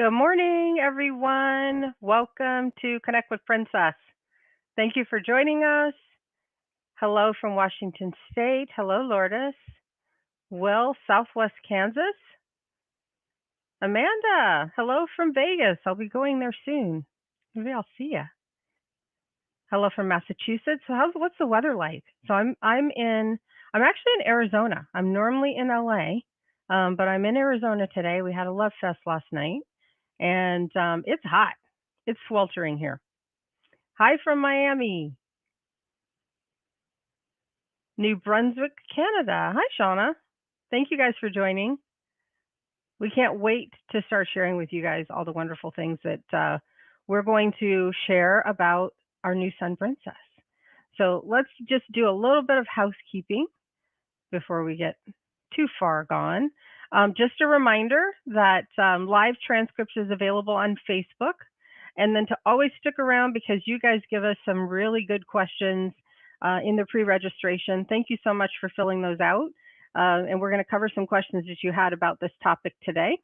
Good morning, everyone. Welcome to Connect with Princess. Thank you for joining us. Hello from Washington State. Hello, Lourdes. Will, Southwest Kansas. Amanda, hello from Vegas. I'll be going there soon. Maybe I'll see you. Hello from Massachusetts. So what's the weather like? So I'm actually in Arizona. I'm normally in LA, but I'm in Arizona today. We had a love fest last night, and it's hot. It's sweltering here. Hi from Miami, New Brunswick, Canada. Hi, Shauna. Thank you guys for joining. We can't wait to start sharing with you guys all the wonderful things that we're going to share about our new Sun Princess. So let's just do a little bit of housekeeping before we get too far gone. Just a reminder that live transcript is available on Facebook. And then to always stick around because you guys give us some really good questions in the pre-registration. Thank you so much for filling those out. And we're going to cover some questions that you had about this topic today.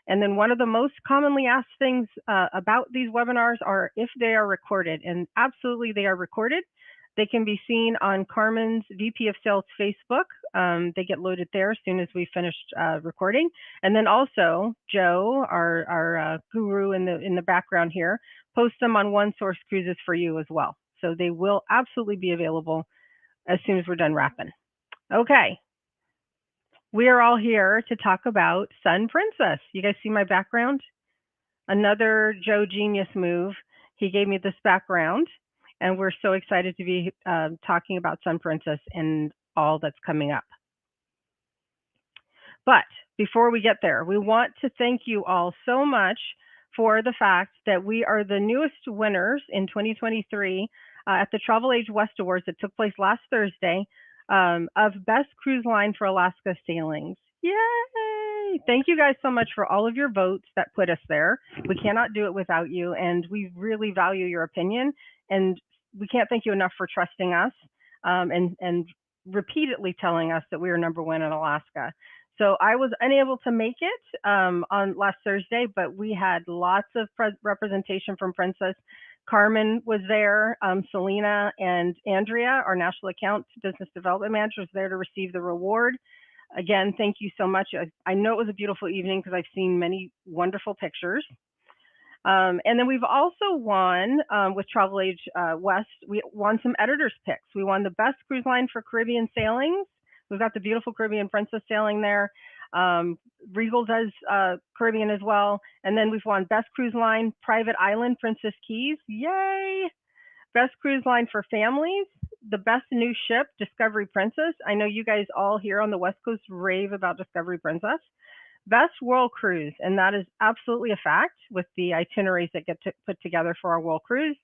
And then one of the most commonly asked things about these webinars are if they are recorded. And absolutely they are recorded. They can be seen on Carmen's VP of Sales Facebook. They get loaded there as soon as we finished recording. And then also Joe, our guru in the background here, posts them on One Source Cruises for you as well. So they will absolutely be available as soon as we're done wrapping. Okay. We are all here to talk about Sun Princess. You guys see my background? Another Joe genius move. He gave me this background. And we're so excited to be talking about Sun Princess and all that's coming up. But before we get there, we want to thank you all so much for the fact that we are the newest winners in 2023 at the Travel Age West Awards that took place last Thursday of Best Cruise Line for Alaska Sailings. Yay! Thank you guys so much for all of your votes that put us there. We cannot do it without you, and we really value your opinion. And we can't thank you enough for trusting us and repeatedly telling us that we are number one in Alaska. So I was unable to make it on last Thursday, but we had lots of representation from Princess. Carmen was there, Selena and Andrea, our National Account Business Development Managers, there to receive the reward. Again, thank you so much. I know it was a beautiful evening because I've seen many wonderful pictures. And then we've also won with Travel Age West, we won some editors picks. We won the best cruise line for Caribbean sailings. We've got the beautiful Caribbean Princess sailing there. Regal does Caribbean as well. And then we've won best cruise line, private island, Princess Keys. Yay! Best cruise line for families, the best new ship, Discovery Princess. I know you guys all here on the West Coast rave about Discovery Princess. Best World Cruise, and that is absolutely a fact with the itineraries that get put together for our World Cruise.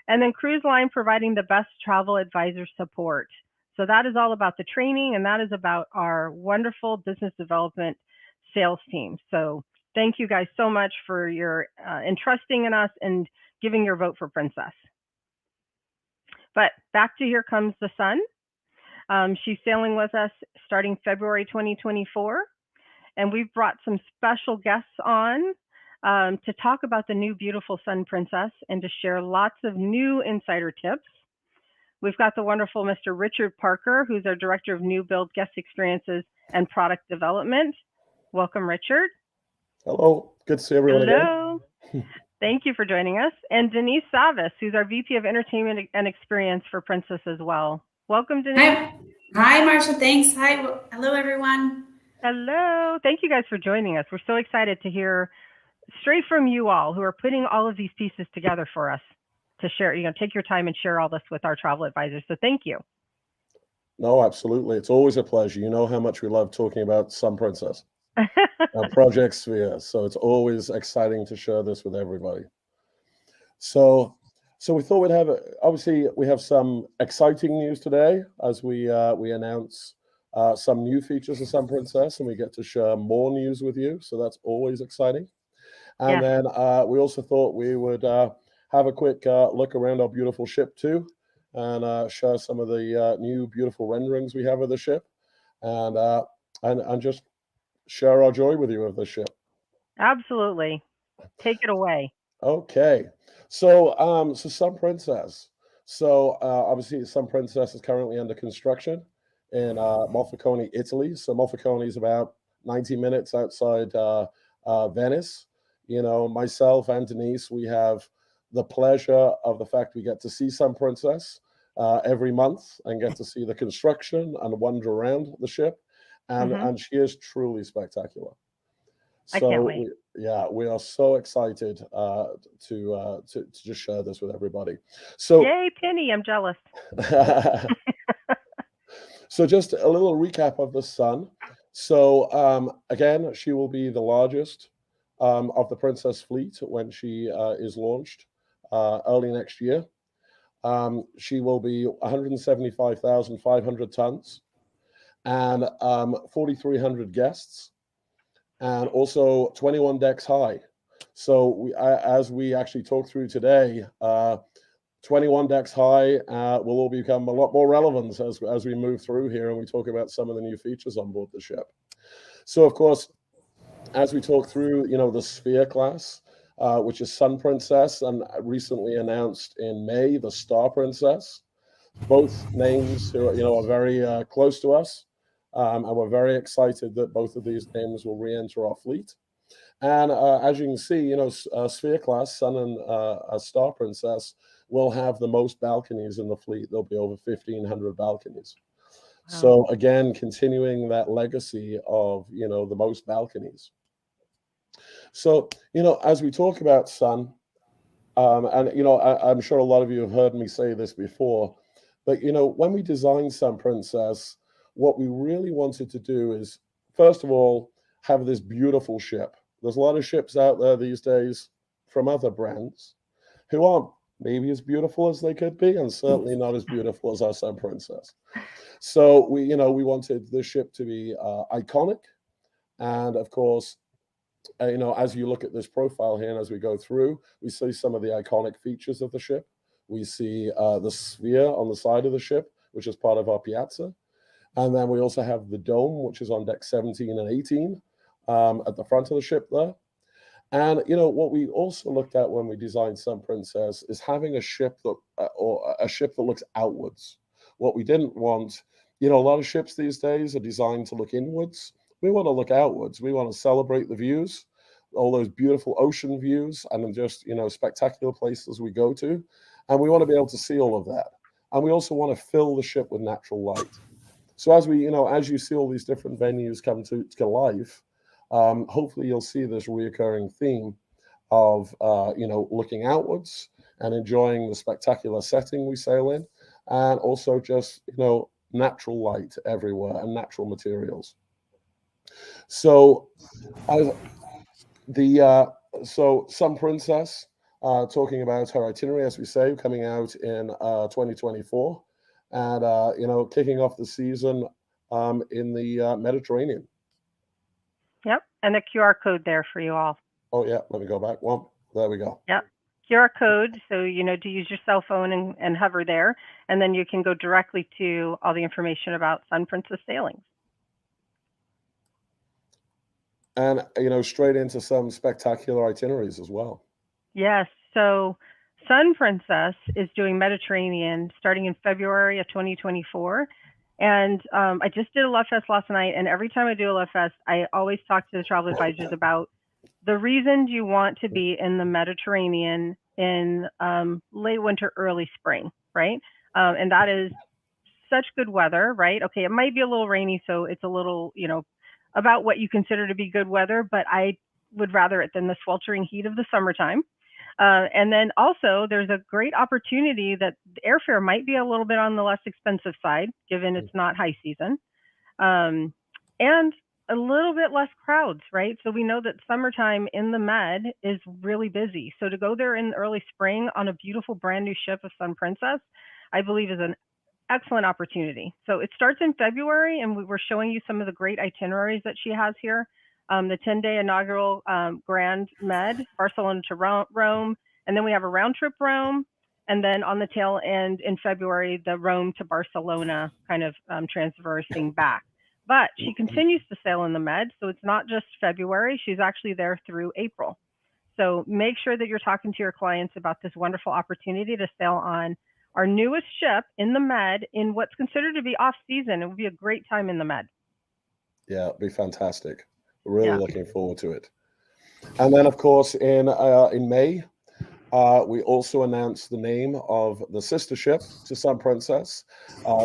And then Cruise Line providing the best travel advisor support. So that is all about the training, and that is about our wonderful business development sales team. So thank you guys so much for your entrusting in us and giving your vote for Princess. But back to Here Comes the Sun. She's sailing with us starting February 2024. And we've brought some special guests on to talk about the new beautiful Sun Princess and to share lots of new insider tips. We've got the wonderful Mr. Richard Parker, who's our Director of New Build Guest Experiences and Product Development. Welcome, Richard. Hello. Good to see everyone Hello. again. Thank you for joining us. And Denise Savis, who's our VP of Entertainment and Experience for Princess as well. Welcome, Denise. Hi, Marsha. Thanks. Hi. Hello, everyone. Hello. Thank you guys for joining us. We're so excited to hear straight from you all who are putting all of these pieces together for us to share, take your time and share all this with our travel advisors. So thank you. No, absolutely. It's always a pleasure. You know how much we love talking about Sun Princess, our project sphere. So it's always exciting to share this with everybody. So we thought we'd have, obviously we have some exciting news today as we announce some new features of Sun Princess, and we get to share more news with you. So that's always exciting. And then we also thought we would have a quick look around our beautiful ship too, and share some of the new beautiful renderings we have of the ship, and just share our joy with you of the ship. Absolutely. Take it away. Okay. So Sun Princess. Obviously, Sun Princess is currently under construction in Monfalcone, Italy. So Monfalcone is about 90 minutes outside Venice. You know, myself and Denise, we have the pleasure of the fact we get to see Sun Princess every month and get to see the construction and wander around the ship, Hmm. and she is truly spectacular. I can't So wait. we, yeah, we are so excited to just share this with everybody. So Yay, Penny! I'm jealous. so just a little recap of the Sun. Again, she will be the largest of the Princess fleet when she is launched early next year. She will be 175,500 tons and 4,300 guests, and also 21 decks high. As we actually talk through today, 21 decks high will all become a lot more relevant as we move through here and we talk about some of the new features on board the ship. So, of course, as we talk through, you know, the Sphere class, which is Sun Princess, and recently announced in May, the Star Princess. Both names, you know, are very close to us, and we're very excited that both of these names will re-enter our fleet. And as you can see, you know, Sphere class, Sun and Star Princess will have the most balconies in the fleet. There'll be over 1,500 balconies. Wow. So again, continuing that legacy of, you know, the most balconies. So, you know, as we talk about Sun, and you know, I'm sure a lot of you have heard me say this before, but you know, when we designed Sun Princess, what we really wanted to do is, first of all, have this beautiful ship. There's a lot of ships out there these days from other brands who aren't maybe as beautiful as they could be, and certainly not as beautiful as our Sun Princess. So we, you know, we wanted the ship to be iconic, and of course, you know, as you look at this profile here and as we go through, we see some of the iconic features of the ship. We see the sphere on the side of the ship, which is part of our piazza. And then we also have the dome, which is on deck 17 and 18 at the front of the ship there. And, you know, what we also looked at when we designed Sun Princess is having a ship that, or a ship that looks outwards. What we didn't want, you know, a lot of ships these days are designed to look inwards. We want to look outwards. We want to celebrate the views, all those beautiful ocean views, and just, you know, spectacular places we go to. And we want to be able to see all of that. And we also want to fill the ship with natural light. So as we, you know, as you see all these different venues come to life, hopefully you'll see this reoccurring theme of, you know, looking outwards and enjoying the spectacular setting we sail in, and also just, you know, natural light everywhere and natural materials. So as the Sun Princess, talking about her itinerary, as we say, coming out in 2024, and you know, kicking off the season in the Mediterranean. Yep. And the QR code there for you all. Oh yeah, let me go back one. There we go. Yep. QR code. So, you know, to use your cell phone and hover there. And then you can go directly to all the information about Sun Princess sailings. And you know, straight into some spectacular itineraries as well. Yes. So Sun Princess is doing Mediterranean starting in February of 2024. And I just did a Love Fest last night. And every time I do a Love Fest, I always talk to the travel advisors about the reasons you want to be in the Mediterranean in late winter, early spring, right? And that is such good weather, right? Okay, it might be a little rainy, so it's a little, you know, about what you consider to be good weather, but I would rather it than the sweltering heat of the summertime. And then also, there's a great opportunity that the airfare might be a little bit on the less expensive side, given it's not high season, and a little bit less crowds, right? So we know that summertime in the Med is really busy. So to go there in early spring on a beautiful brand new ship of Sun Princess, I believe is an excellent opportunity. So it starts in February, and we were showing you some of the great itineraries that she has here. The 10-day inaugural Grand Med, Barcelona to Rome, and then we have a round trip Rome, and then on the tail end in February, the Rome to Barcelona kind of transversing back. But she continues to sail in the Med, so it's not just February. She's actually there through April. So make sure that you're talking to your clients about this wonderful opportunity to sail on our newest ship in the Med in what's considered to be off season. It would be a great time in the Med. Yeah, it'd be fantastic. Really Yeah. looking forward to it. And then, of course, in May, we also announced the name of the sister ship to Sun Princess,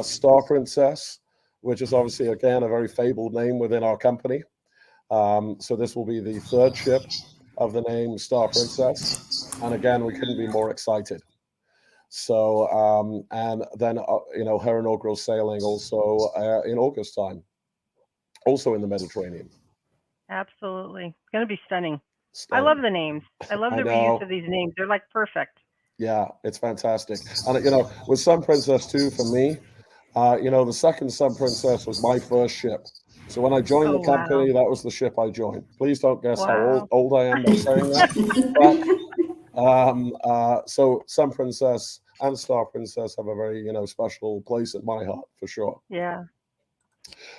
Star Princess, which is obviously, again, a very fabled name within our company. So this will be the third ship of the name Star Princess. And again, we couldn't be more excited. So, and then, her inaugural sailing also in August time, also in the Mediterranean. Absolutely. It's going to be stunning. I Stunning. love the names. I love the reuse of these names. They're like perfect. Yeah, it's fantastic. And, with Sun Princess too, for me, the second Sun Princess was my first ship. So when I joined the Oh, wow. company, that was the ship I joined. Please don't guess how Wow. old I am by saying that. But so Sun Princess and Star Princess have a very, special place in my heart for sure. Yeah.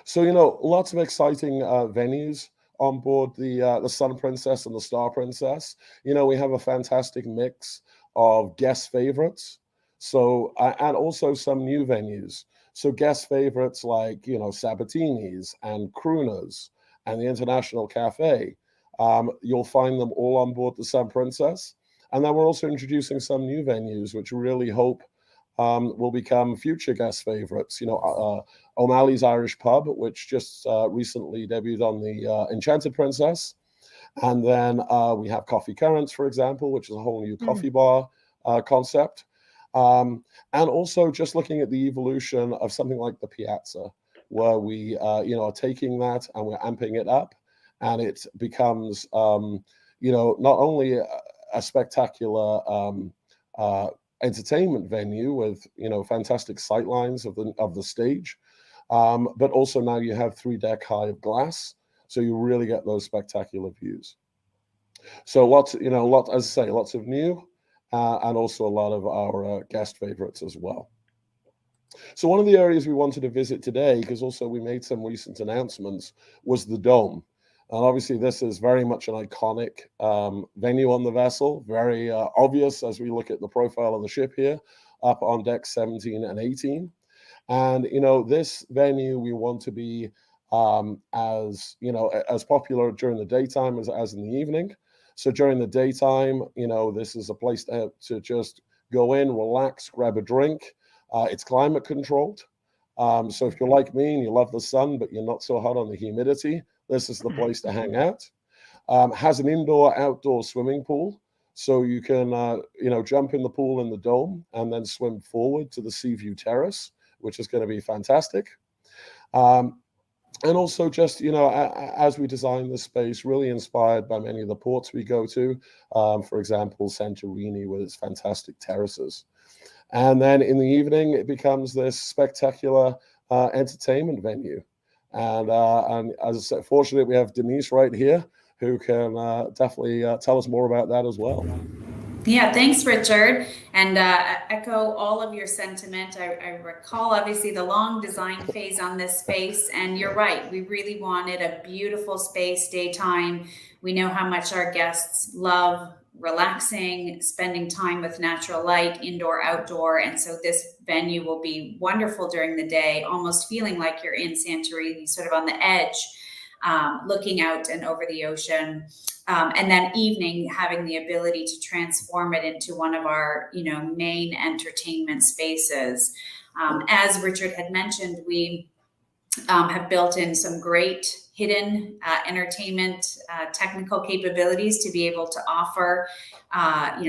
So, lots of exciting venues on board the Sun Princess and the Star Princess. We have a fantastic mix of guest favorites. So, and also some new venues. So, guest favorites like, Sabatini's and Crooners and the International Cafe. You'll find them all on board the Sun Princess. And then we're also introducing some new venues, which we really hope will become future guest favorites. O'Malley's Irish Pub, which just recently debuted on the Enchanted Princess. And then we have Coffee Currents, for example, which is a whole new coffee bar concept. And also just looking at the evolution of something like the Piazza, where we, are taking that and we're amping it up. And it becomes, not only a spectacular entertainment venue with fantastic sight lines of the stage, but also now you have 3-deck high of glass, so you really get those spectacular views. So lots of new, and also a lot of our guest favorites as well. So one of the areas we wanted to visit today, because also we made some recent announcements, was the Dome. And obviously, this is very much an iconic venue on the vessel, very obvious as we look at the profile of the ship here, up on deck 17 and 18. And, this venue, we want to be as popular during the daytime as in the evening. So during the daytime, this is a place to just go in, relax, grab a drink. It's climate controlled. So if you're like me and you love the sun, but you're not so hot on the humidity, this is the place to hang out. Has an indoor-outdoor swimming pool, so you can, jump in the pool in the Dome and then swim forward to the Seaview Terrace, which is going to be fantastic. And also just, as we design this space, really inspired by many of the ports we go to, for example, Santorini with its fantastic terraces. And then in the evening, it becomes this spectacular entertainment venue. And as I said, fortunately, we have Denise right here who can definitely tell us more about that as well. Yeah, thanks, Richard. And echo all of your sentiment. I recall, obviously, the long design phase on this space. And you're right, we really wanted a beautiful space daytime. We know how much our guests love relaxing, spending time with natural light, indoor, outdoor. And so this venue will be wonderful during the day, almost feeling like you're in Santorini, sort of on the edge, looking out and over the ocean. And then evening, having the ability to transform it into one of our, main entertainment spaces. As Richard had mentioned, we have built in some great hidden entertainment technical capabilities to be able to offer,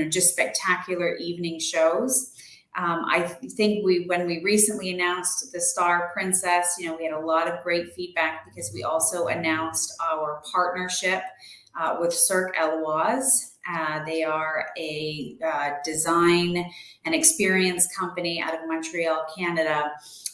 just spectacular evening shows. I think when we recently announced the Star Princess, we had a lot of great feedback because we also announced our partnership with Cirque Eloise. They are a design and experience company out of Montreal, Canada.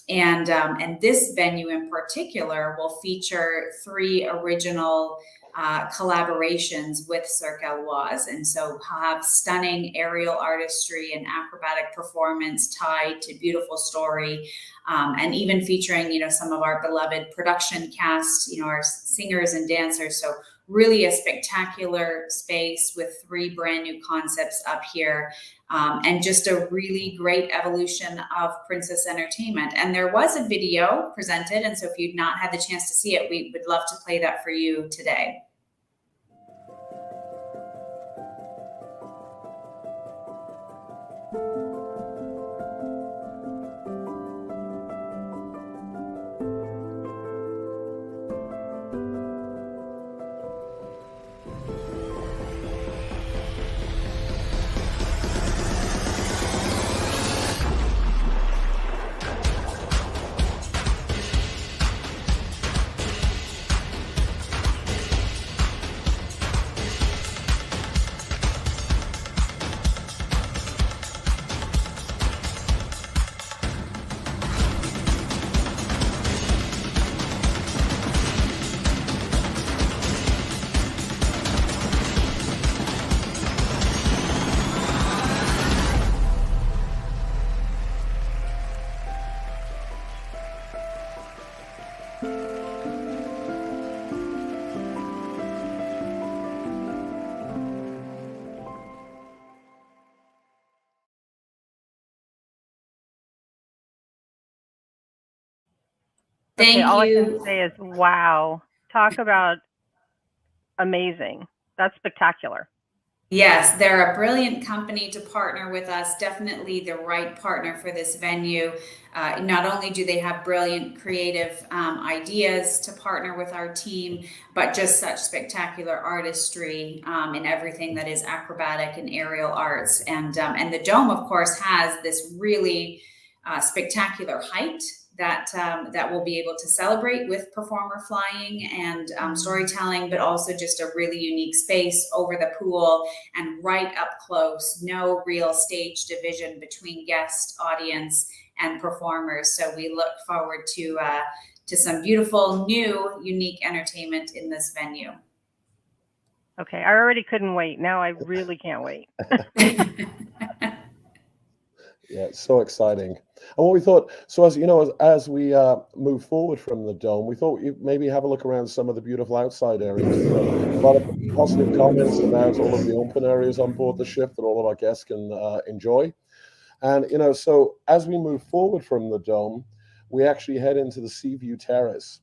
And this venue in particular will feature 3 original collaborations with Cirque Eloise. And so have stunning aerial artistry and acrobatic performance tied to beautiful story, and even featuring, some of our beloved production cast, our singers and dancers. So really a spectacular space with 3 brand new concepts up here, and just a really great evolution of Princess Entertainment. And there was a video presented, and so if you've not had the chance to see it, we would love to play that for you today. Okay, all I can you. say is, wow, talk about amazing. That's spectacular. Yes, they're a brilliant company to partner with us. Definitely the right partner for this venue. Not only do they have brilliant creative ideas to partner with our team, but just such spectacular artistry in everything that is acrobatic and aerial arts. And the dome, of course, has this really spectacular height that we'll be able to celebrate with performer flying and storytelling, but also just a really unique space over the pool and right up close. No real stage division between guest, audience, and performers. So we look forward to some beautiful, new, unique entertainment in this venue. Okay, I already couldn't wait. Now I really can't wait. Yeah, it's so exciting. And what we thought, so as you know, as we move forward from the dome, we thought you'd maybe have a look around some of the beautiful outside areas. We've got a lot of positive comments about all of the open areas on board the ship that all of our guests can enjoy. And so as we move forward from the dome, we actually head into the Seaview Terrace.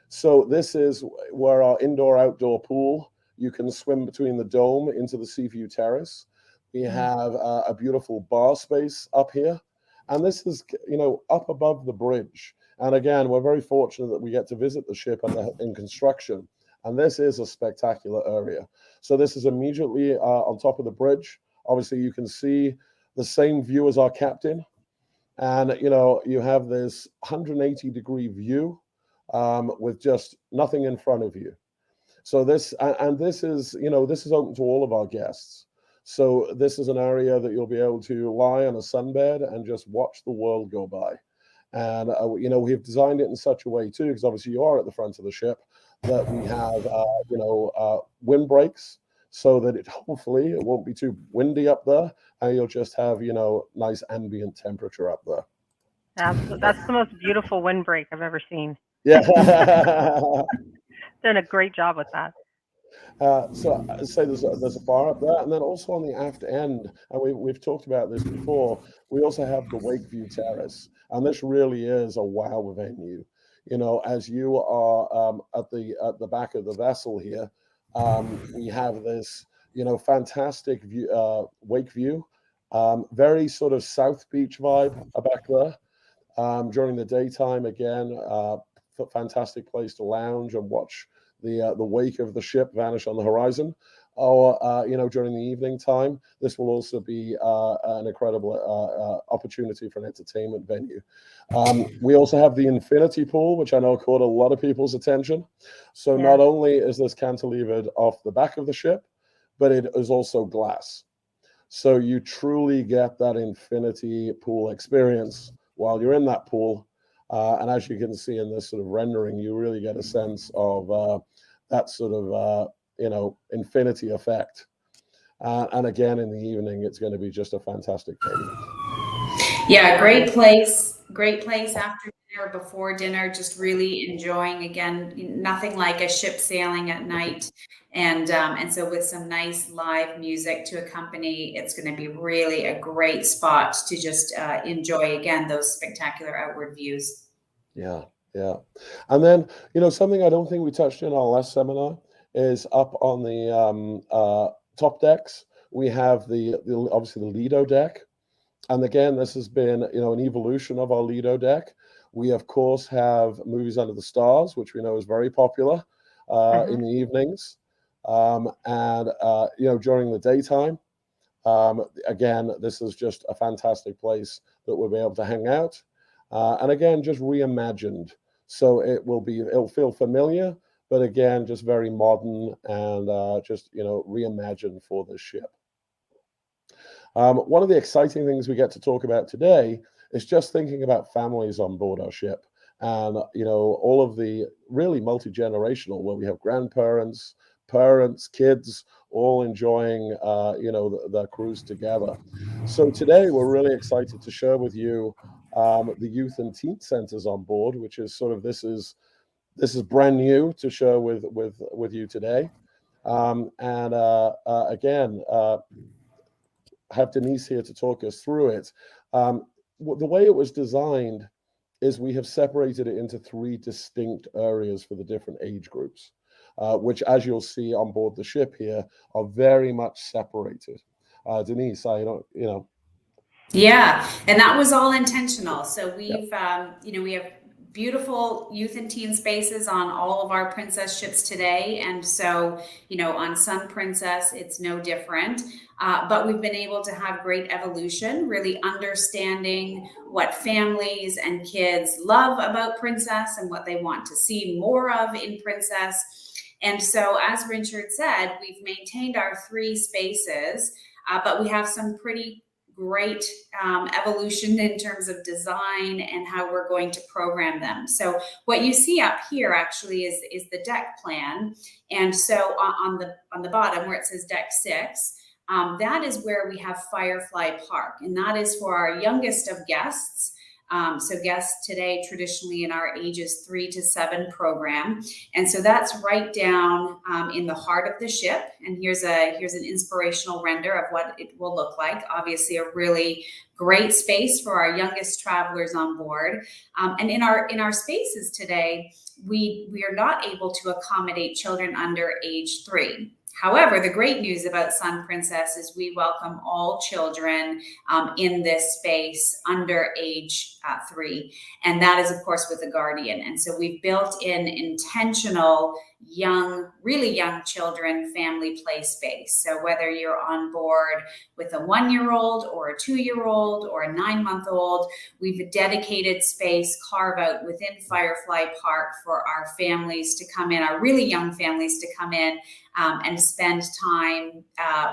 So this is where our indoor-outdoor pool. You can swim between the dome into the Seaview Terrace. We have a beautiful bar space up here. And this is, up above the bridge. And again, we're very fortunate that we get to visit the ship in construction. And this is a spectacular area. So this is immediately on top of the bridge. Obviously, you can see the same view as our captain. And, you have this 180-degree view with just nothing in front of you. So this is, this is open to all of our guests. So this is an area that you'll be able to lie on a sunbed and just watch the world go by. And, we've designed it in such a way too, because obviously you are at the front of the ship, that we have, wind breaks so that hopefully it won't be too windy up there and you'll just have, nice ambient temperature up there. Absolutely. That's the most beautiful windbreak I've ever seen. Yeah. Done a great job with that. So I'd say there's a bar up there, and then also on the aft end, and we've talked about this before, we also have the Wakeview Terrace, and this really is a wow venue. As you are at the back of the vessel here, we have this fantastic view, Wakeview, very sort of South Beach vibe back there. During the daytime, again, fantastic place to lounge and watch the wake of the ship vanish on the horizon. Or during the evening time, this will also be an incredible opportunity for an entertainment venue. We also have the infinity pool, which I know caught a lot of people's attention. So not only is this cantilevered off the back of the ship, but it is also glass. So you truly get that infinity pool experience while you're in that pool. And as you can see in this sort of rendering, you really get a sense of that sort of, infinity effect. And again, in the evening, it's going to be just a fantastic day. Yeah, great place. great place after dinner, before dinner, just really enjoying, again, nothing like a ship sailing at night. And so with some nice live music to accompany, it's going to be really a great spot to just enjoy, again, those spectacular outward views. Yeah, yeah. And then, something I don't think we touched in our last seminar is up on the top decks. We have obviously the Lido deck. And again, this has been, an evolution of our Lido deck. We, of course, have Movies Under the Stars, which we know is very popular in the evenings. And during the daytime, again, this is just a fantastic place that we'll be able to hang out. And again, just reimagined. So it'll feel familiar, but again, just very modern and just, reimagined for this ship. One of the exciting things we get to talk about today is just thinking about families on board our ship, and all of the really multi-generational, where we have grandparents, parents, kids, all enjoying the cruise together. So today we're really excited to share with you the youth and teen centers on board, which is this is brand new to share with you today. Again, have Denise here to talk us through it. The way it was designed is we have separated it into 3 distinct areas for the different age groups, which, as you'll see on board the ship here, are very much separated. Denise, Yeah, and that was all intentional. So we have beautiful youth and teen spaces on all of our Princess ships today. And so, on Sun Princess, it's no different. But we've been able to have great evolution, really understanding what families and kids love about Princess and what they want to see more of in Princess. And so, as Richard said, we've maintained our 3 spaces, but we have some pretty great evolution in terms of design and how we're going to program them. So what you see up here actually is the deck plan. And so on the bottom where it says deck 6, that is where we have Firefly Park, and that is for our youngest of guests. So guests today traditionally in our ages 3 to 7 program. And so that's right down in the heart of the ship. And here's an inspirational render of what it will look like. Obviously a really great space for our youngest travelers on board. And in our spaces today, we are not able to accommodate children under age 3. However, the great news about Sun Princess is we welcome all children in this space under age 3. And that is, of course, with a guardian. And so we've built in intentional really young children family play space. So whether you're on board with a 1-year-old or a 2-year-old or a 9-month-old, we've a dedicated space carve out within Firefly Park for our families to come in, our really young families to come in and spend time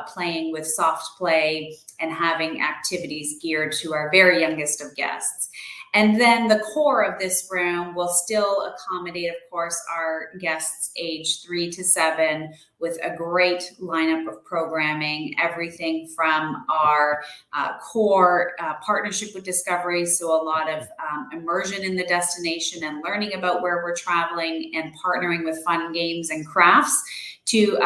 playing with soft play and having activities geared to our very youngest of guests. And then the core of this room will still accommodate, of course, our guests age 3 to 7 with a great lineup of programming, everything from our core partnership with Discovery, so a lot of immersion in the destination and learning about where we're traveling and partnering with fun games and crafts to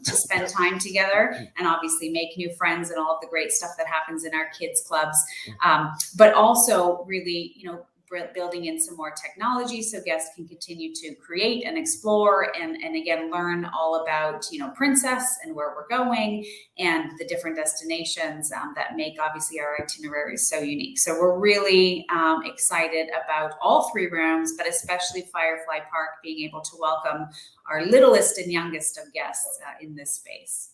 spend time together and obviously make new friends and all of the great stuff that happens in our kids clubs. But also really, building in some more technology so guests can continue to create and explore and again, learn all about, Princess and where we're going and the different destinations that make obviously our itineraries so unique. So we're really excited about all 3 rooms, but especially Firefly Park being able to welcome our littlest and youngest of guests in this space.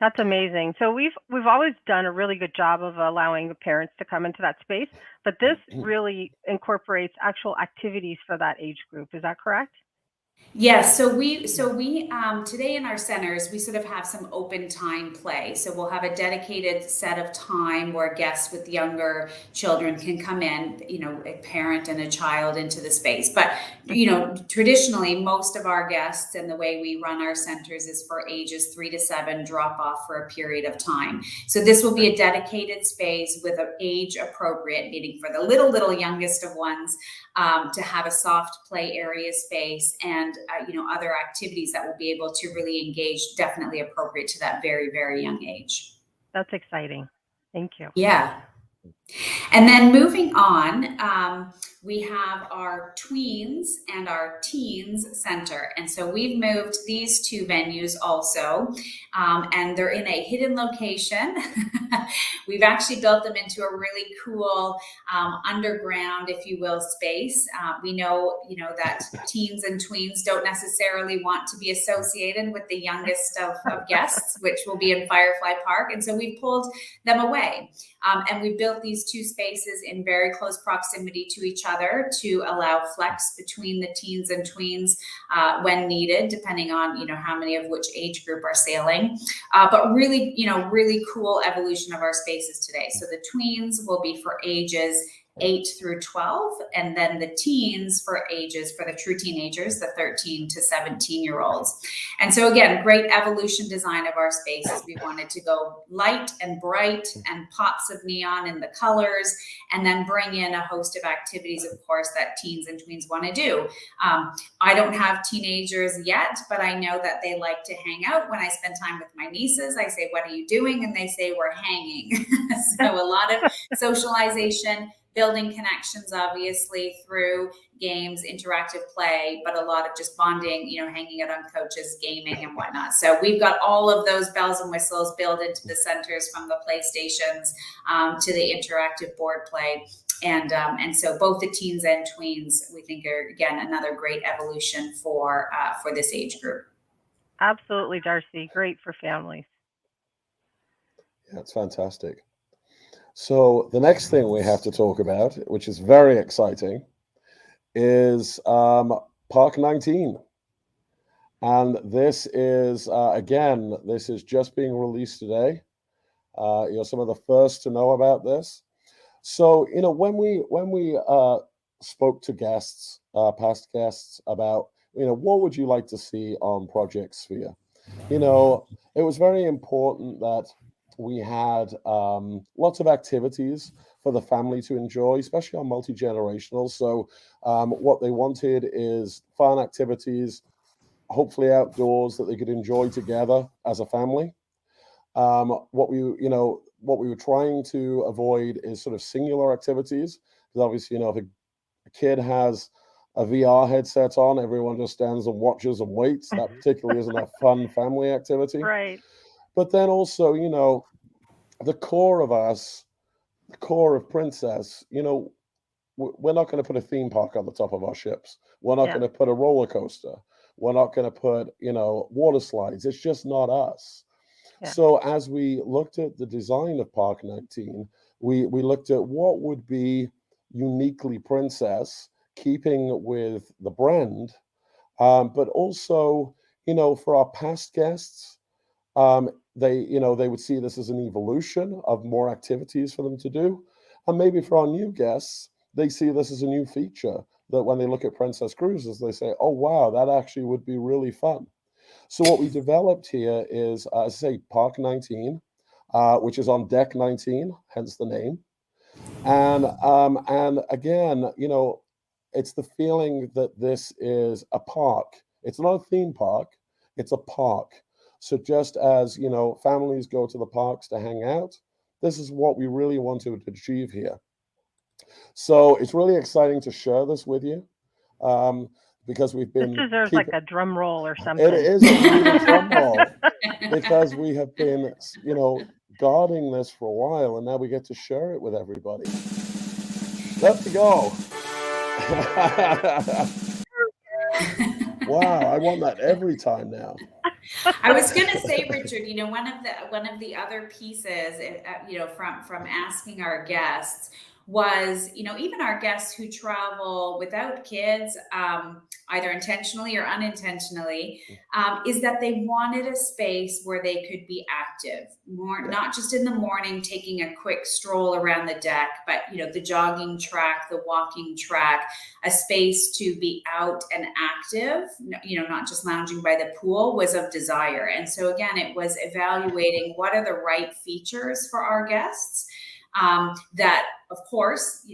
That's amazing. So we've always done a really good job of allowing the parents to come into that space, but this really incorporates actual activities for that age group. Is that correct? Yes, so we today in our centers we sort of have some open time play. So we'll have a dedicated set of time where guests with younger children can come in, a parent and a child into the space. But traditionally most of our guests and the way we run our centers is for ages 3 to 7 drop off for a period of time. So this will be a dedicated space with an age appropriate, meaning for the little youngest of ones, to have a soft play area space and other activities that will be able to really engage, definitely appropriate to that very young age. That's exciting. Thank you. Yeah. And then moving on, we have our tweens and our teens center. And so we've moved these two venues also, and they're in a hidden location. We've actually built them into a really cool underground, if you will, space. We know, that teens and tweens don't necessarily want to be associated with the youngest of guests, which will be in Firefly Park. And so we pulled them away. And we built these two spaces in very close proximity to each other to allow flex between the teens and tweens when needed, depending on how many of which age group are sailing. But really, really cool evolution of our spaces today. So the tweens will be for ages 8 through 12, and then the teens for the true teenagers, the 13 to 17-year-olds. And so again, great evolution design of our spaces. We wanted to go light and bright and pops of neon in the colors, and then bring in a host of activities, of course, that teens and tweens want to do. I don't have teenagers yet, but I know that they like to hang out. When I spend time with my nieces, I say, "What are you doing?" And they say, "We're hanging." So a lot of socialization, building connections, obviously, through games, interactive play, but a lot of just bonding, hanging out on couches, gaming and whatnot. So we've got all of those bells and whistles built into the centers, from the PlayStations to the interactive board play. And so both the teens and tweens, we think, are, again, another great evolution for this age group. Absolutely, Darcy. Great for families. Yeah, it's fantastic. So the next thing we have to talk about, which is very exciting, is Park 19. And this is, again, this is just being released today. You're some of the first to know about this. So, when we spoke to guests, past guests, about, what would you like to see on Project Sphere? It was very important that we had lots of activities for the family to enjoy, especially on multi-generational. So what they wanted is fun activities, hopefully outdoors, that they could enjoy together as a family. What we were trying to avoid is sort of singular activities, because obviously, if a kid has a VR headset on, everyone just stands and watches and waits. That particularly isn't a fun family activity. Right. But then also, the core of us, the core of Princess, we're not going to put a theme park on the top of our ships. We're not going to put a roller coaster. We're not going to put, water slides. It's just not us. Yeah. So as we looked at the design of Park 19, we looked at what would be uniquely Princess, keeping with the brand, but also, for our past guests, they would see this as an evolution of more activities for them to do. And maybe for our new guests, they see this as a new feature that when they look at Princess Cruises, they say, "Oh, wow, that actually would be really fun." So what we developed here is, as I say, Park 19, which is on Deck 19, hence the name. And again, it's the feeling that this is a park. It's not a theme park, it's a park. So just as, families go to the parks to hang out, this is what we really want to achieve here. So it's really exciting to share this with you, because we've been... This deserves like a drum roll or something. It is a real drum roll, because we have been, guarding this for a while, and now we get to share it with everybody. Let's go. Wow, I want that every time now. I was going to say, Richard, one of the other pieces, from asking our guests, was, even our guests who travel without kids, either intentionally or unintentionally, is that they wanted a space where they could be active, more, not just in the morning taking a quick stroll around the deck, but the jogging track, the walking track, a space to be out and active, not just lounging by the pool, was of desire. And so again, it was evaluating what are the right features for our guests, that of course,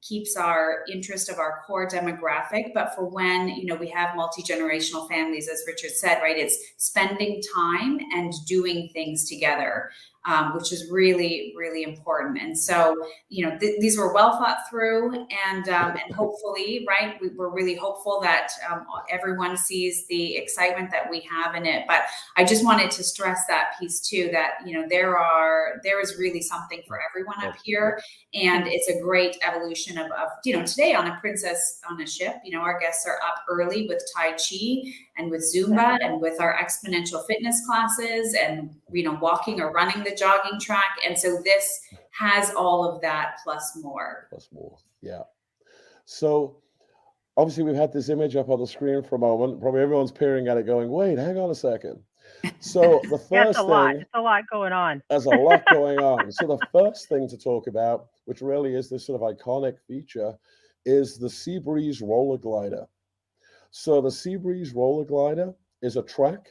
keeps our interest of our core demographic. But for when, we have multi-generational families, as Richard said, right, it's spending time and doing things together, which is really, really important. And so, these were well thought through, and hopefully, right, we're really hopeful that everyone sees the excitement that we have in it. But I just wanted to stress that piece too, that, there is really something for everyone up here. And it's a great evolution of today on a Princess on a Ship, our guests are up early with Tai Chi and with Zumba and with our exponential fitness classes and, walking or running the jogging track. And so this has all of that plus more. Plus more, yeah. So obviously we've had this image up on the screen for a moment. Probably everyone's peering at it going, wait, hang on a second. So the first it's a lot. thing, It's a lot going on. there's a lot going on. So the first thing to talk about, which really is this sort of iconic feature, is the Seabreeze roller glider. So the Seabreeze roller glider is a track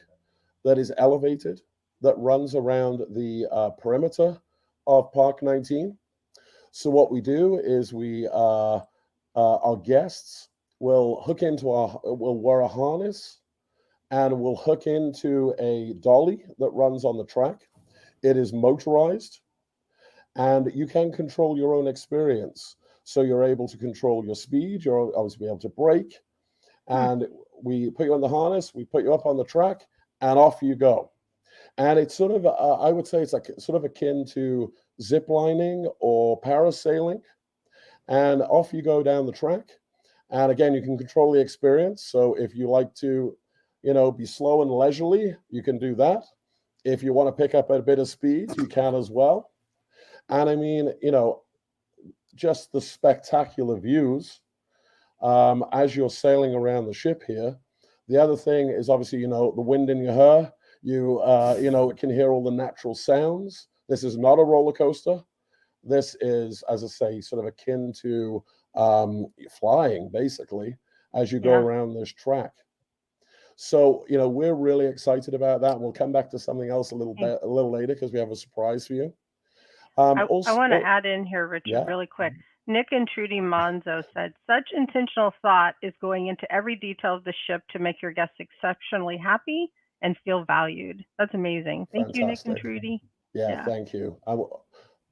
that is elevated, that runs around the perimeter of Park 19. So what we do is our guests will will wear a harness and will hook into a dolly that runs on the track. It is motorized, and you can control your own experience. So you're able to control your speed. You're obviously able to brake, and we put you on the harness, we put you up on the track, and off you go. And it's sort of, I would say it's like sort of akin to zip lining or parasailing. And off you go down the track. And again, you can control the experience. So if you like to, be slow and leisurely, you can do that. If you want to pick up a bit of speed, you can as well. And I mean, just the spectacular views as you're sailing around the ship here. The other thing is obviously, the wind in your hair. You can hear all the natural sounds. This is not a roller coaster. This is, as I say, sort of akin to flying, basically, as you go around this track. So, we're really excited about that. We'll come back to something else a little later because we have a surprise for you. I want to add in here, Richard, really quick. Nick and Trudy Monzo said, such intentional thought is going into every detail of the ship to make your guests exceptionally happy and feel valued. That's amazing. Thank you, Nick and Trudy. Yeah, thank you.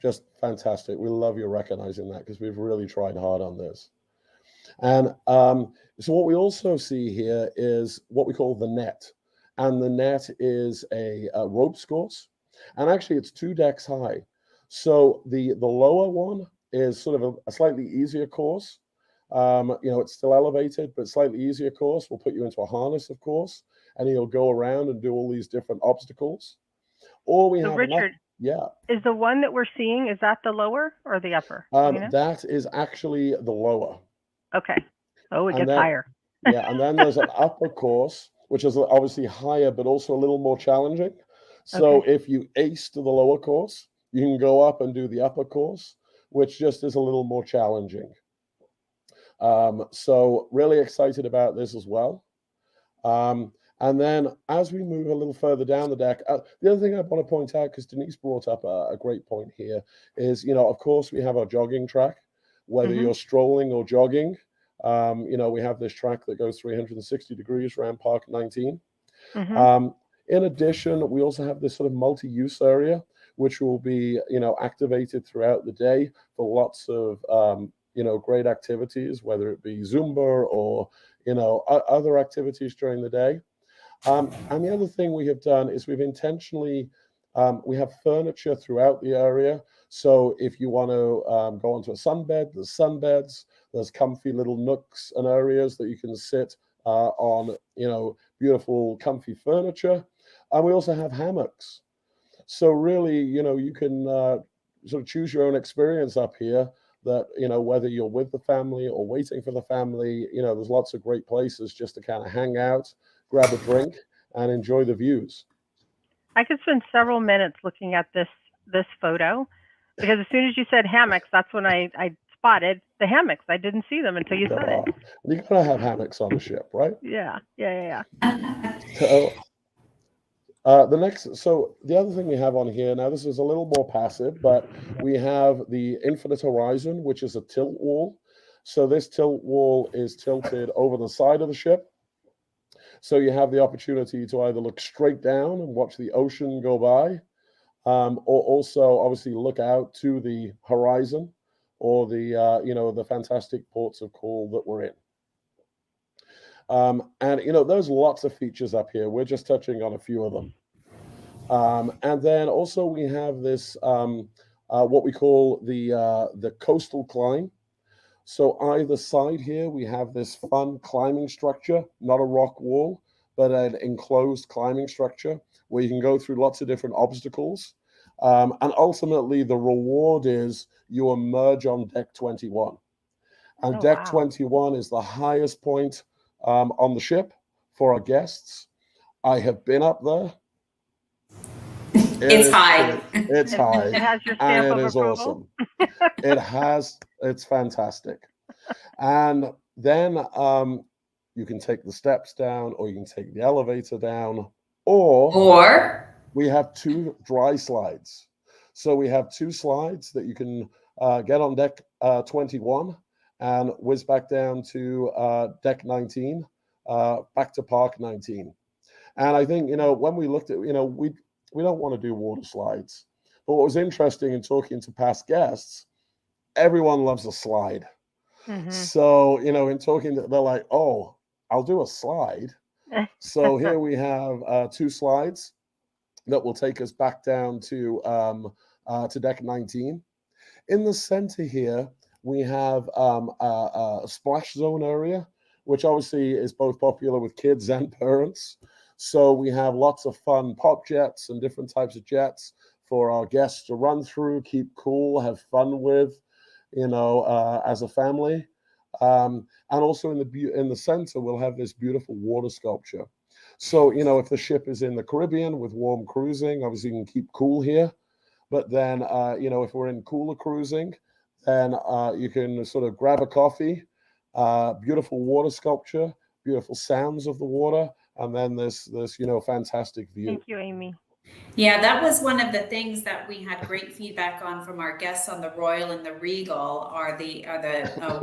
Just fantastic. We love you recognizing that because we've really tried hard on this. And so what we also see here is what we call the net. And the net is a ropes course. And actually, it's 2 decks high. So the lower one is sort of a slightly easier course. It's still elevated, but slightly easier course. We'll put you into a harness, of course, and you'll go around and do all these different obstacles. Or we have Richard, is the one that we're seeing, is that the lower or the upper? That is actually the lower. Okay. Oh, it gets higher. And then there's an upper course, which is obviously higher, but also a little more challenging. So if you aced the lower course, you can go up and do the upper course, which just is a little more challenging. So really excited about this as well. And then as we move a little further down the deck, the other thing I want to point out, because Denise brought up a great point here, is, of course, we have our jogging track, whether you're strolling or jogging. We have this track that goes 360 degrees around Park 19. In addition, we also have this sort of multi-use area, which will be, activated throughout the day for lots of, great activities, whether it be Zumba or, other activities during the day. And the other thing we have done is we've intentionally, we have furniture throughout the area. So if you want to go onto a sunbed, there's sunbeds, there's comfy little nooks and areas that you can sit on, beautiful, comfy furniture. And we also have hammocks. So really, you can sort of choose your own experience up here. that, whether you're with the family or waiting for the family, there's lots of great places just to kind of hang out, grab a drink, and enjoy the views. I could spend several minutes looking at this photo because as soon as you said hammocks, that's when I spotted the hammocks. I didn't see them until you said it. You gotta have hammocks on the ship, right? Yeah, yeah, So the other thing we have on here now, this is a little more passive, but we have the infinite horizon, which is a tilt wall. So this tilt wall is tilted over the side of the ship. So you have the opportunity to either look straight down and watch the ocean go by, or also obviously look out to the horizon or the fantastic ports of call that we're in. And there's lots of features up here. We're just touching on a few of them. And then also we have this what we call the coastal climb. So either side here we have this fun climbing structure, not a rock wall, but an enclosed climbing structure where you can go through lots of different obstacles. And ultimately the reward is you emerge on deck 21. And deck 21 is the highest point on the ship for our guests. I have been up there. It's high. It's high. It has your stamp and of it is approval. awesome. It's fantastic. And then you can take the steps down, or you can take the elevator down, or we have 2 dry slides. So we have 2 slides that you can get on deck 21 and whiz back down to deck 19, back to park 19. And I think, when we looked at, we don't want to do water slides. But what was interesting in talking to past guests, everyone loves a slide. Mm-hmm. So, in talking, they're like, oh, I'll do a slide. So here we have 2 slides that will take us back down to deck 19. In the center here, we have a splash zone area, which obviously is both popular with kids and parents. So we have lots of fun pop jets and different types of jets for our guests to run through, keep cool, have fun with, as a family. And also in the center, we'll have this beautiful water sculpture. So, if the ship is in the Caribbean with warm cruising, obviously you can keep cool here. But then, if we're in cooler cruising, then you can sort of grab a coffee, beautiful water sculpture, beautiful sounds of the water, and then this fantastic view. Thank you, Amy. Yeah, that was one of the things that we had great feedback on from our guests on the Royal and the Regal are the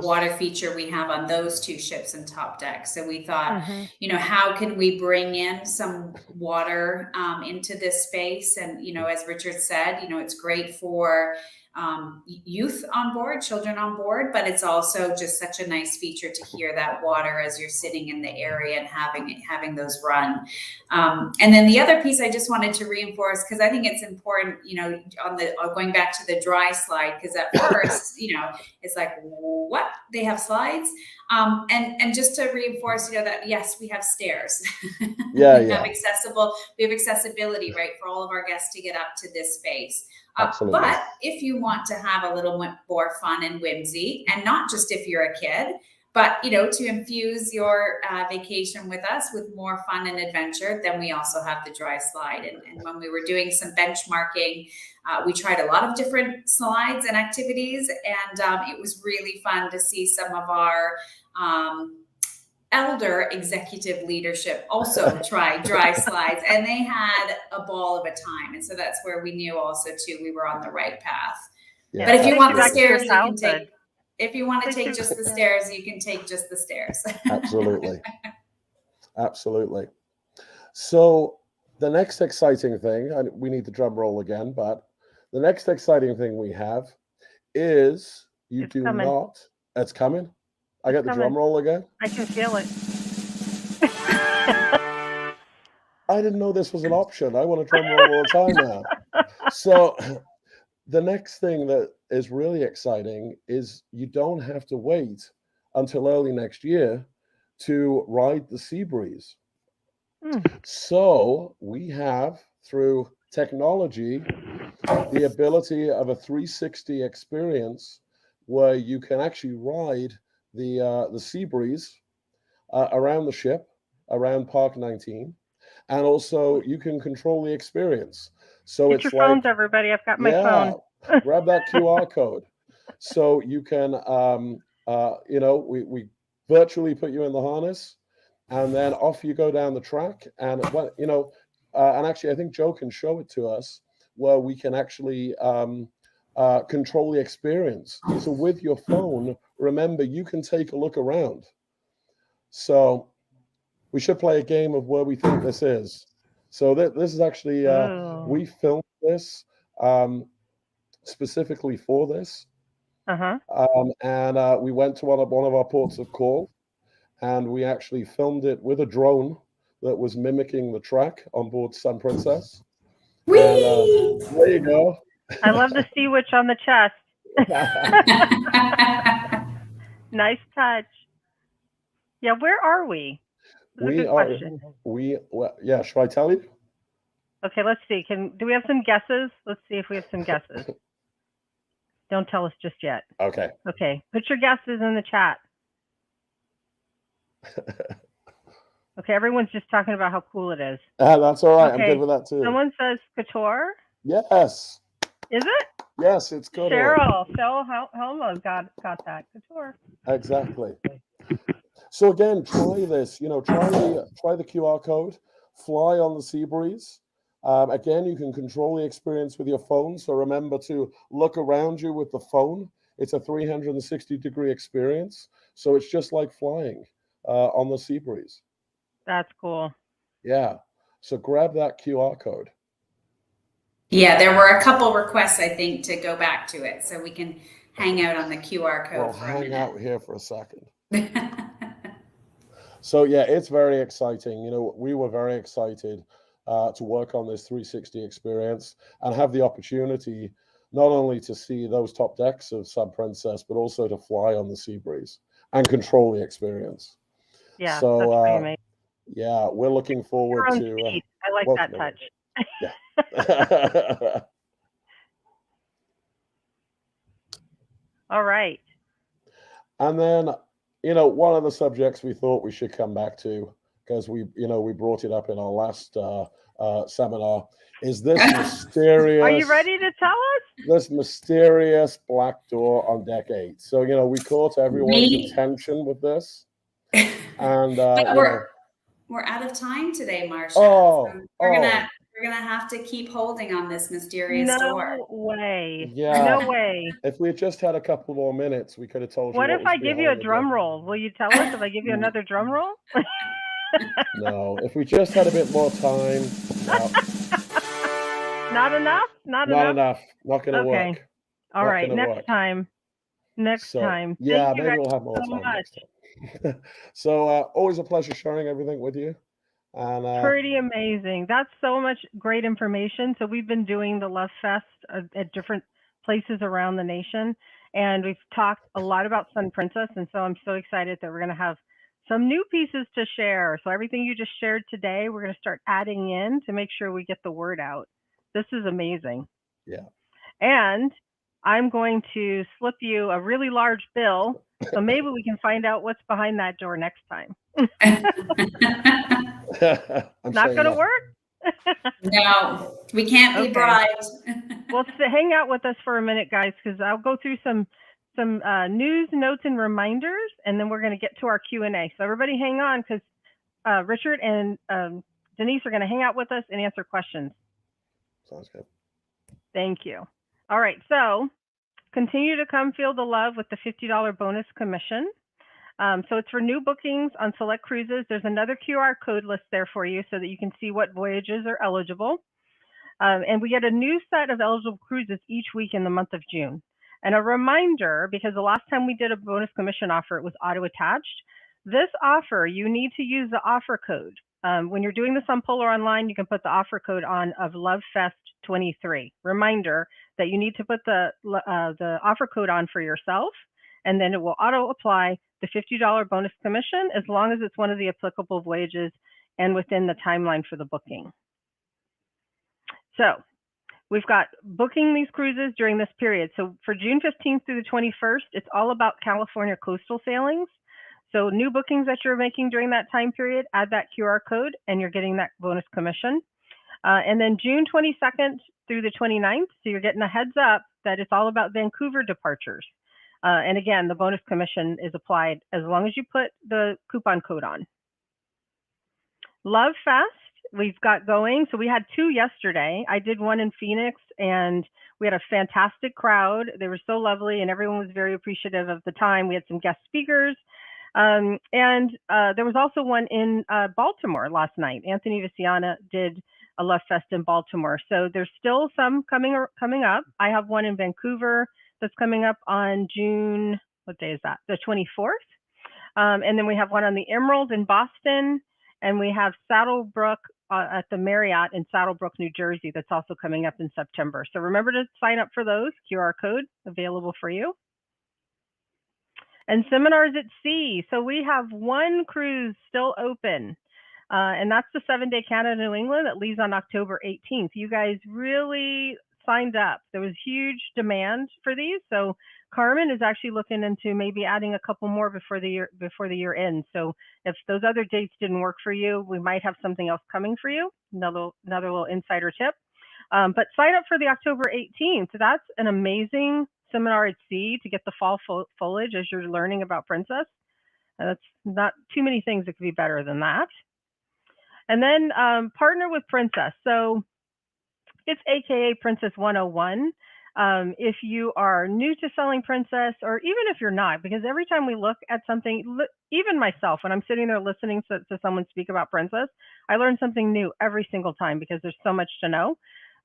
water feature we have on those 2 ships and top deck. So we thought, how can we bring in some water into this space? And, as Richard said, it's great for youth on board, children on board, but it's also just such a nice feature to hear that water as you're sitting in the area and having those run. And then the other piece I just wanted to reinforce, because I think it's important, on the going back to the dry slide, because at first, it's like, what? They have slides? And just to reinforce, that yes, we have stairs. We have accessibility, right, for all of our guests to get up to this space. But if you want to have a little more fun and whimsy, and not just if you're a kid, but, to infuse your vacation with us with more fun and adventure, then we also have the dry slide. And when we were doing some benchmarking, we tried a lot of different slides and activities, and it was really fun to see some of our elder executive leadership also try dry slides, and they had a ball of a time. And so that's where we knew also too we were on the right path. Yeah. But if you want the stairs, you can take. If you want to take just the stairs, you can take just the stairs. Absolutely. Absolutely. So the next exciting thing, and we need the drum roll again, but the next exciting thing we have is it's coming. I got the drum roll again. I can feel it. I didn't know this was an option. I want a drum roll all the time now. So the next thing that is really exciting is you don't have to wait until early next year to ride the Sea Breeze. So we have, through technology, the ability of a 360 experience where you can actually ride the sea breeze around the ship, around Park 19, and also you can control the experience. So Get your it's like, phones, everybody. I've got my yeah, phone. grab that QR code. So you can, we virtually put you in the harness, and then off you go down the track. And and actually, I think Joe can show it to us where we can actually control the experience. So with your phone, remember you can take a look around. So we should play a game of where we think this is. So this is actually Oh. we filmed this specifically for this, Uh-huh. and we went to one of our ports of call, and we actually filmed it with a drone that was mimicking the track on board Sun Princess. And Whee! there you go. I love the sea witch on the chest. Nice touch. Yeah, where are we? That's a we good are question. yeah. Should I tell you? Okay, let's see. Do we have some guesses? Let's see if we have some guesses. Don't tell us just yet. Okay. Okay, put your guesses in the chat. Okay, everyone's just talking about how cool it is. That's all right. I'm Okay, good with that too. someone says couture. Yes. Is it? Yes, it's good. Cheryl Helma's got that couture. Exactly. So again, try this. Try the QR code. Fly on the sea breeze. Again, you can control the experience with your phone. So remember to look around you with the phone. It's a 360-degree experience. So it's just like flying on the sea breeze. That's cool. Yeah. So grab that QR code. Yeah, there were a couple requests, I think, to go back to it, so we can hang out on the QR code We'll for a hang minute. out here for a second. So yeah, it's very exciting. We were very excited to work on this 360 experience and have the opportunity not only to see those top decks of Sun Princess, but also to fly on the sea breeze and control the experience. Yeah, So that's pretty amazing. yeah, we're looking forward Your own to. speed. I like that touch. Yeah. All right. And then, one of the subjects we thought we should come back to, because we brought it up in our last seminar, is this mysterious. Are you ready to tell us? This mysterious black door on deck 8. So, we caught everyone's attention with this. And but we're out of time today, Marsha. Oh, so we're gonna have to keep holding on this mysterious door. No way. Yeah. No way. If we had just had a couple more minutes, we could have told you. What if I give you a drum roll? Will you tell us if I give you another drum roll? No. If we just had a bit more time. No. Not enough? Not enough. Not going to Okay. work. All right. Next time. Next time. Yeah, Thank you maybe guys we'll have more so time much. next time. So always a pleasure sharing everything with you. And pretty amazing. That's so much great information. So we've been doing the Love Fest at different places around the nation, and we've talked a lot about Sun Princess, and so I'm so excited that we're going to have some new pieces to share. So everything you just shared today, we're going to start adding in to make sure we get the word out. This is amazing. Yeah. And I'm going to slip you a really large bill, so maybe we can find out what's behind that door next time. Not going to work? No, we can't be bribed. Well, hang out with us for a minute, guys, because I'll go through some news, notes, and reminders, and then we're going to get to our Q&A. So everybody hang on, because Richard and Denise are going to hang out with us and answer questions. Sounds good. Thank you. All right, so continue to come feel the love with the $50 bonus commission. So it's for new bookings on select cruises. There's another QR code list there for you so that you can see what voyages are eligible. And we get a new set of eligible cruises each week in the month of June. And a reminder, because the last time we did a bonus commission offer, it was auto-attached. This offer, you need to use the offer code. When you're doing this on Polar Online, you can put the offer code on of LoveFest23. Reminder that you need to put the offer code on for yourself, and then it will auto-apply the $50 bonus commission as long as it's one of the applicable voyages and within the timeline for the booking. So we've got booking these cruises during this period. So for June 15th through the 21st, it's all about California coastal sailings. So new bookings that you're making during that time period, add that QR code and you're getting that bonus commission. And then June 22nd through the 29th, so you're getting a heads up that it's all about Vancouver departures. And again, the bonus commission is applied as long as you put the coupon code on. Love Fest, we've got going. So we had 2 yesterday. I did one in Phoenix and we had a fantastic crowd. They were so lovely and everyone was very appreciative of the time. We had some guest speakers. And there was also one in Baltimore last night. Anthony Viciana did a Love Fest in Baltimore. So there's still some coming up. I have one in Vancouver that's coming up on June, what day is that? The 24th. And then we have one on the Emerald in Boston, and we have Saddlebrook at the Marriott in Saddlebrook, New Jersey, that's also coming up in September. So remember to sign up for those, QR code available for you. And seminars at sea. So we have one cruise still open, and that's the 7-day Canada New England that leaves on October 18th. You guys really signed up. There was huge demand for these. So Carmen is actually looking into maybe adding a couple more before the year ends. So if those other dates didn't work for you, we might have something else coming for you. Another little insider tip. But sign up for the October 18th. That's an amazing seminar at sea to get the fall foliage as you're learning about Princess. That's not too many things that could be better than that. And then partner with Princess. So it's AKA Princess 101. If you are new to selling Princess, or even if you're not, because every time we look at something, even myself, when I'm sitting there listening to someone speak about Princess, I learn something new every single time because there's so much to know.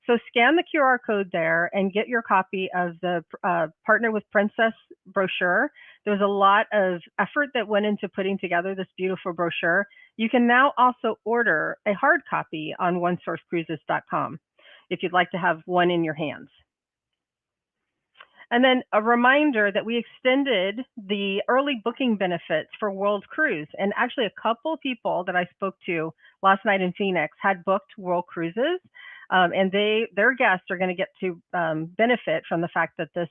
So scan the QR code there and get your copy of the Partner with Princess brochure. There's a lot of effort that went into putting together this beautiful brochure. You can now also order a hard copy on onesourcecruises.com if you'd like to have one in your hands. And then a reminder that we extended the early booking benefits for World Cruise. And actually a couple people that I spoke to last night in Phoenix had booked World Cruises. And their guests are going to get to benefit from the fact that this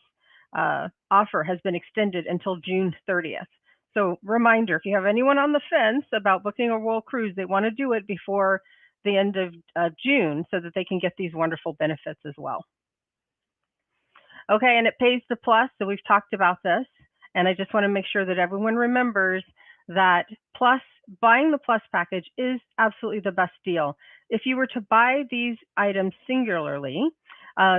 offer has been extended until June 30th. So reminder, if you have anyone on the fence about booking a World Cruise, they want to do it before the end of June so that they can get these wonderful benefits as well. Okay, and it pays to Plus, so we've talked about this, and I just want to make sure that everyone remembers that Plus, buying the Plus package is absolutely the best deal. If you were to buy these items singularly,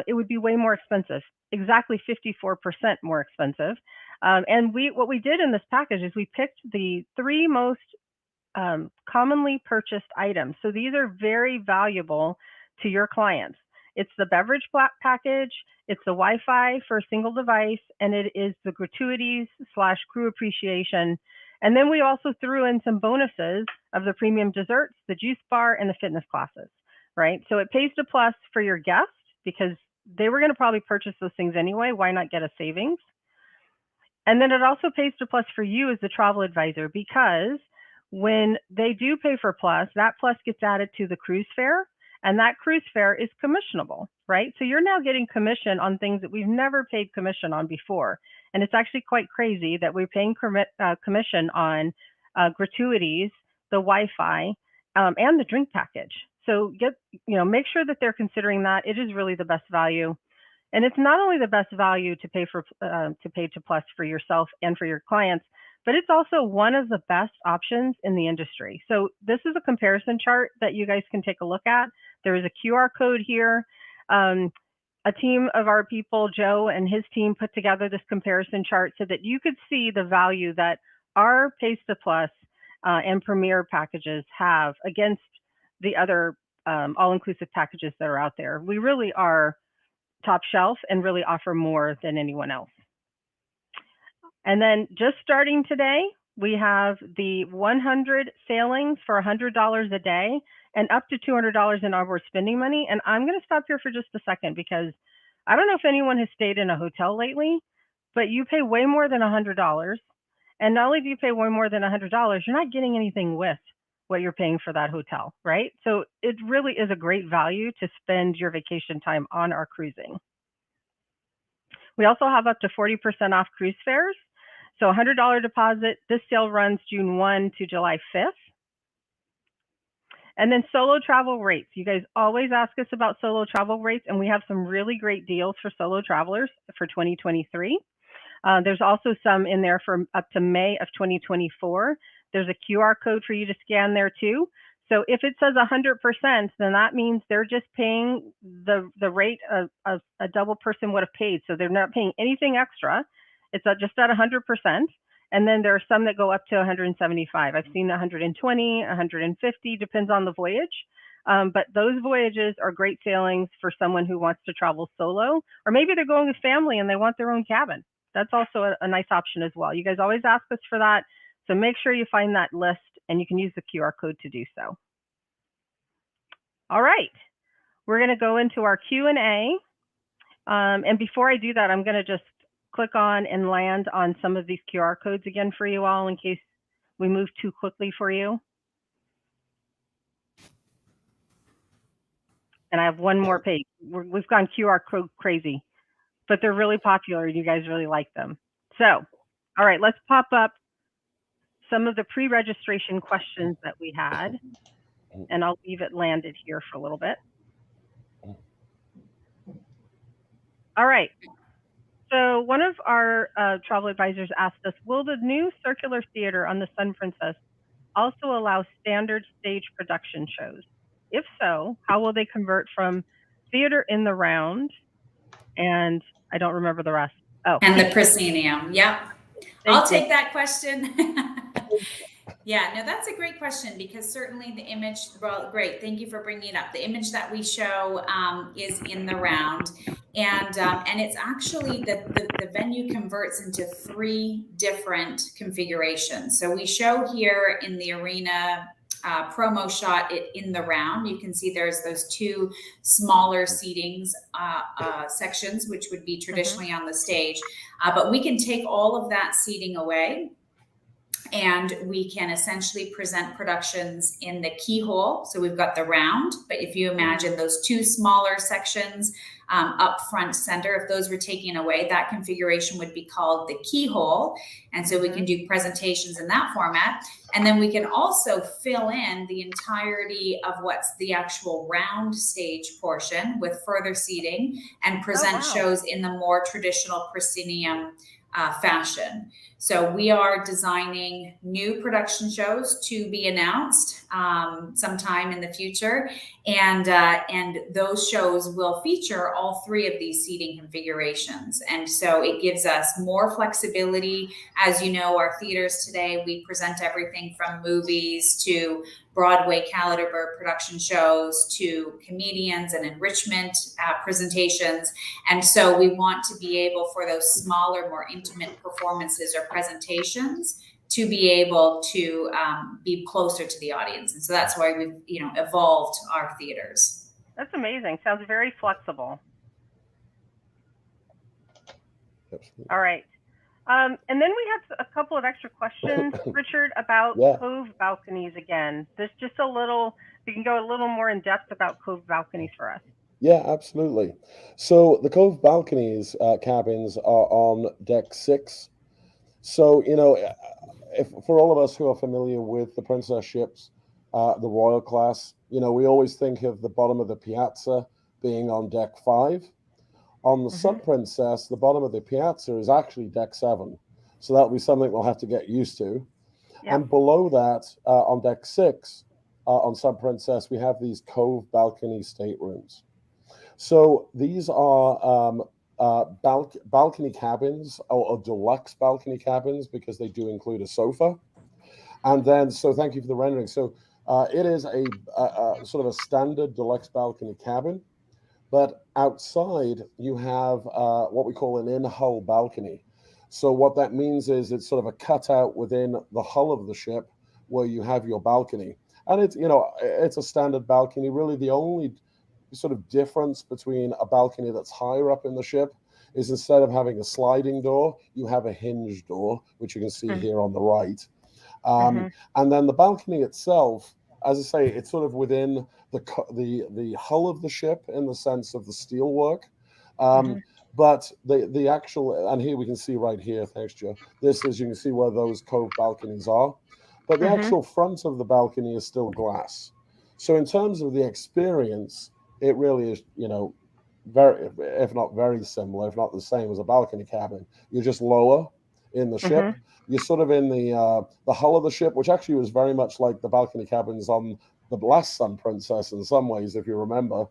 it would be way more expensive, exactly 54% more expensive. And what we did in this package is we picked the 3 most commonly purchased items. So these are very valuable to your clients. It's the beverage package, it's the Wi-Fi for a single device, and it is the gratuities / crew appreciation. And then we also threw in some bonuses of the premium desserts, the juice bar, and the fitness classes, right? So it pays to Plus for your guests because they were going to probably purchase those things anyway. Why not get a savings? And then it also pays to Plus for you as the travel advisor, because when they do pay for Plus, that Plus gets added to the cruise fare, and that cruise fare is commissionable, right? So you're now getting commission on things that we've never paid commission on before. And it's actually quite crazy that we're paying commission on gratuities, the Wi-Fi, and the drink package. So make sure that they're considering that. It is really the best value. And it's not only the best value to pay to Plus for yourself and for your clients, but it's also one of the best options in the industry. So this is a comparison chart that you guys can take a look at. There is a QR code here. A team of our people, Joe and his team, put together this comparison chart so that you could see the value that our Pays to Plus and Premier packages have against the other all-inclusive packages that are out there. We really are top shelf and really offer more than anyone else. And then just starting today, we have the 100 sailings for $100 a day and up to $200 in onboard spending money. And I'm going to stop here for just a second because I don't know if anyone has stayed in a hotel lately, but you pay way more than $100. And not only do you pay way more than $100, you're not getting anything with what you're paying for that hotel, right? So it really is a great value to spend your vacation time on our cruising. We also have up to 40% off cruise fares. So $100 deposit. This sale runs June 1 to July 5th. And then solo travel rates. You guys always ask us about solo travel rates, and we have some really great deals for solo travelers for 2023. There's also some in there for up to May of 2024. There's a QR code for you to scan there too. So if it says 100%, then that means they're just paying the rate of a double person would have paid. So they're not paying anything extra. It's just at 100%. And then there are some that go up to 175. I've seen 120, 150, depends on the voyage. But those voyages are great sailings for someone who wants to travel solo, or maybe they're going with family and they want their own cabin. That's also a nice option as well. You guys always ask us for that. So make sure you find that list and you can use the QR code to do so. All right, we're going to go into our Q&A. And before I do that, I'm going to just click on and land on some of these QR codes again for you all in case we move too quickly for you. And I have one more page. We've gone QR code crazy, but they're really popular. You guys really like them. So, all right, let's pop up some of the pre-registration questions that we had, and I'll leave it landed here for a little bit. All right. So one of our travel advisors asked us, will the new circular theater on the Sun Princess also allow standard stage production shows? If so, how will they convert from theater in the round? And I don't remember the rest. Oh, and the proscenium. Yep. I'll take that question. Yeah, no, that's a great question because certainly the image, well, great. Thank you for bringing it up. The image that we show is in the round, and it's actually the venue converts into 3 different configurations. So we show here in the arena promo shot it in the round. You can see there's those 2 smaller seatings sections, which would be traditionally on the stage, but we can take all of that seating away. And we can essentially present productions in the keyhole. So we've got the round, but if you imagine those 2 smaller sections up front center, if those were taken away, that configuration would be called the keyhole. And so we can do presentations in that format. And then we can also fill in the entirety of what's the actual round stage portion with further seating and present shows in the more traditional proscenium fashion. So we are designing new production shows to be announced sometime in the future, and those shows will feature all 3 of these seating configurations. And so it gives us more flexibility. As you know, our theaters today, we present everything from movies to Broadway caliber production shows to comedians and enrichment presentations. And so we want to be able for those smaller, more intimate performances or presentations to be able to be closer to the audience. And so that's why we've evolved our theaters. That's amazing. Sounds very flexible. Absolutely. All right. And then we have a couple of extra questions, Richard, about cove balconies again. There's just a little, you can go a little more in depth about cove balconies for us. Yeah, absolutely. So the cove balconies cabins are on deck 6. So, if for all of us who are familiar with the Princess ships, the Royal class, we always think of the bottom of the piazza being on deck 5. On the Sun Princess, the bottom of the piazza is actually deck 7. So that'll be something we'll have to get used to. Yep. And below that, on deck 6, on Sun Princess, we have these cove balcony staterooms. So these are balcony cabins or deluxe balcony cabins because they do include a sofa. And then, so thank you for the rendering. So it is a sort of a standard deluxe balcony cabin. But outside, you have what we call an in-hull balcony. So what that means is it's sort of a cutout within the hull of the ship where you have your balcony. And it's a standard balcony. Really, the only sort of difference between a balcony that's higher up in the ship is instead of having a sliding door, you have a hinge door, which you can see here on the right. And then the balcony itself as I say, it's sort of within the hull of the ship in the sense of the steel work. But the actual, and here we can see right here, thanks, Joe. This is, you can see where those cove balconies are. But the actual front of the balcony is still glass. So in terms of the experience, it really is, very, if not very similar, if not the same as a balcony cabin. You're just lower in the ship. You're sort of in the hull of the ship, which actually was very much like the balcony cabins on the last Sun Princess in some ways, if you remember.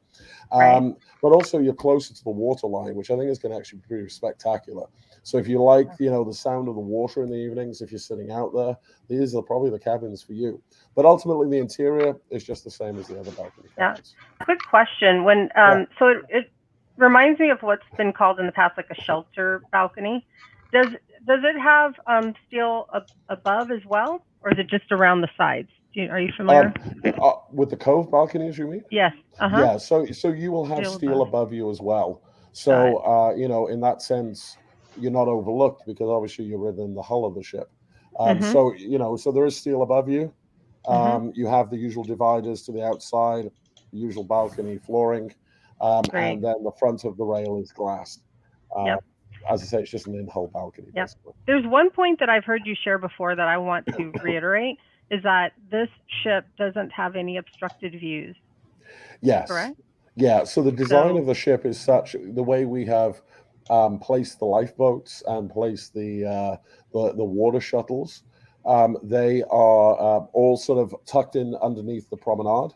Right. But also you're closer to the waterline, which I think is going to actually be pretty spectacular. So if you like, the sound of the water in the evenings, if you're sitting out there, these are probably the cabins for you. But ultimately, the interior is just the same as the other balcony cabins. Quick question: when so it reminds me of what's been called in the past like a shelter balcony. Does it have steel above as well, or is it just around the sides? Are you familiar? With the cove balconies, you mean? Yes. Yeah. So you will have steel above you as well. So in that sense, you're not overlooked because obviously you're within the hull of the ship. So there is steel above you. You have the usual dividers to the outside, the usual balcony flooring, and then the front of the rail is glass. As I say, it's just an in-hull balcony, basically. There's one point that I've heard you share before that I want to reiterate, is that this ship doesn't have any obstructed views. Yes. Correct? Yeah. So the design of the ship is such, the way we have placed the lifeboats and placed the water shuttles, they are all sort of tucked in underneath the promenade.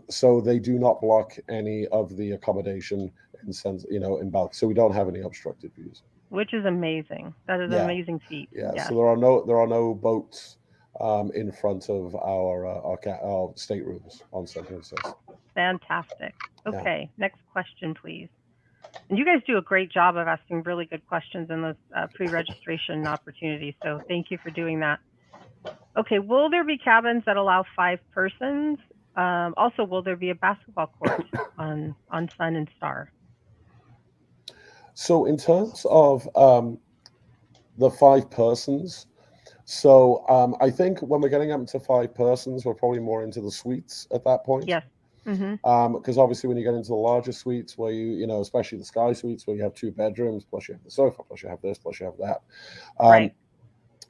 So they do not block any of the accommodation in bulk. So we don't have any obstructed views. Which is amazing. That is an amazing feat. Yeah. So there are no boats in front of our staterooms on Sun Princess. Fantastic. Okay, next question, please. And you guys do a great job of asking really good questions in those pre-registration opportunities. So thank you for doing that. Okay, will there be cabins that allow 5 persons? Also, will there be a basketball court on Sun and Star? So in terms of the 5 persons, so I think when we're getting up to 5 persons, we're probably more into the suites at that point. Yes. Because obviously when you get into the larger suites where especially the Sky suites where you have 2 bedrooms, plus you have the sofa, plus you have this, plus you have that. Right.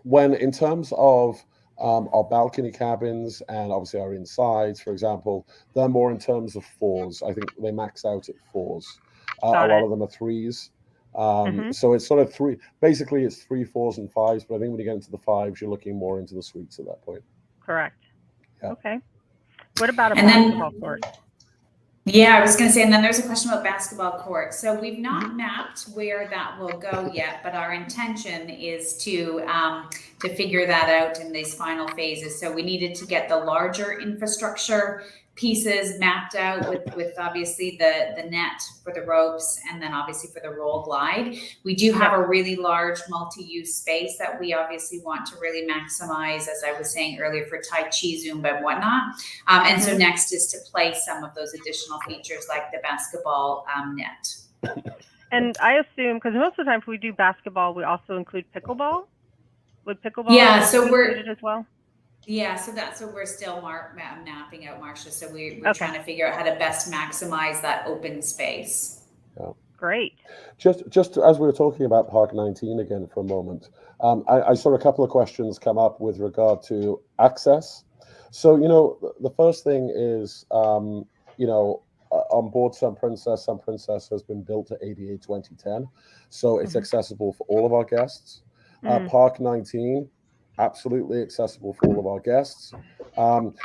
When in terms of our balcony cabins and obviously our insides, for example, they're more in terms of 4s. I think they max out at 4s. A lot of them are 3s. So it's sort of 3. Basically, it's 3, 4s, and 5s. But I think when you get into the 5s, you're looking more into the suites at that point. Correct. Yeah. Okay. What about a basketball court? Yeah, I was going to say, and then there's a question about basketball court. So we've not mapped where that will go yet, but our intention is to figure that out in these final phases. So we needed to get the larger infrastructure pieces mapped out with obviously the net for the ropes and then obviously for the roll glide. We do have a really large multi-use space that we obviously want to really maximize, as I was saying earlier, for Tai Chi, Zumba, and whatnot. And so next is to place some of those additional features like the basketball net. And I assume, because most of the time if we do basketball, we also include pickleball. Would pickleball be included as well? Yeah, so that's what we're still mapping out, Marcia. So we're trying to figure out how to best maximize that open space. Yeah. Great. Just as we were talking about Park 19 again for a moment, I saw a couple of questions come up with regard to access. So, the first thing is, on board Sun Princess has been built to ADA 2010. So it's accessible for all of our guests. Park 19, absolutely accessible for all of our guests.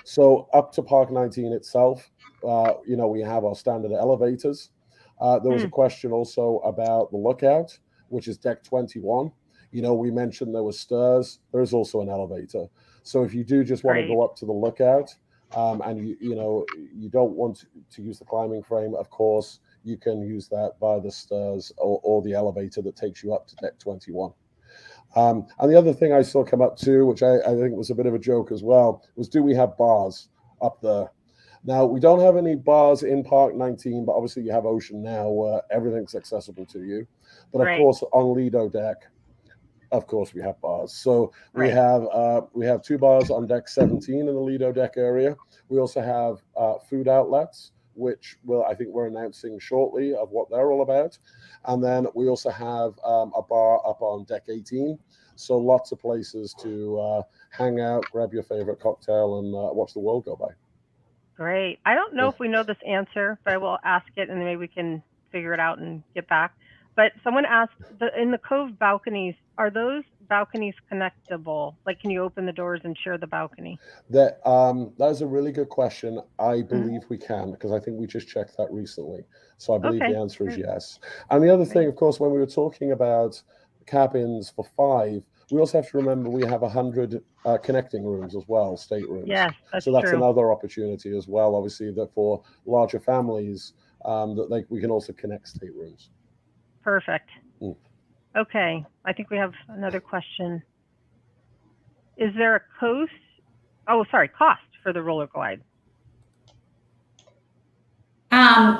So up to Park 19 itself, we have our standard elevators. There was a question also about the lookout, which is deck 21. We mentioned there were stairs. There is also an elevator. So if you do just want to go up to the lookout, and you don't want to use the climbing frame, of course, you can use that via the stairs or the elevator that takes you up to deck 21. And the other thing I saw come up too, which I think was a bit of a joke as well, was do we have bars up there? Now, we don't have any bars in Park 19, but obviously you have Ocean now where everything's accessible to you. But of course, on Lido Deck, Of course, we have bars. So we Right. have 2 bars on deck 17 in the Lido deck area. We also have food outlets, which I think we're announcing shortly of what they're all about. And then we also have a bar up on deck 18. So lots of places to hang out, grab your favorite cocktail, and watch the world go by. Great. I don't know if we know this answer, but I will ask it, and then maybe we can figure it out and get back. But someone asked, in the Cove balconies, are those balconies connectable? Like, can you open the doors and share the balcony? That is a really good question. I believe we can, because I think we just checked that recently. So I believe Okay. the answer is yes. And the other thing, of course, when we were talking about cabins for 5, we also have to remember we have 100 connecting rooms as well, staterooms. Yes, that's So that's true. another opportunity as well. Obviously, that for larger families, we can also connect staterooms. Perfect. Okay. I think we have another question. Is there a cost for the roller glide?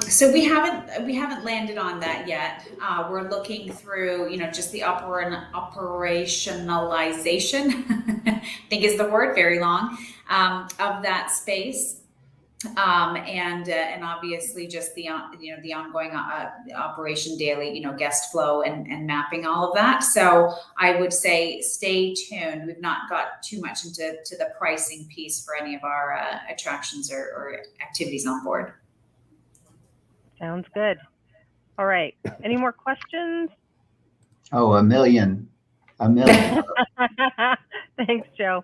So we haven't landed on that yet. We're looking through, just the operationalization, I think is the word, very long, of that space. And obviously just the ongoing operation daily, guest flow and mapping all of that. So I would say stay tuned. We've not got too much into the pricing piece for any of our attractions or activities on board. Sounds good. All right. Any more questions? Oh, a million. Thanks, Joe.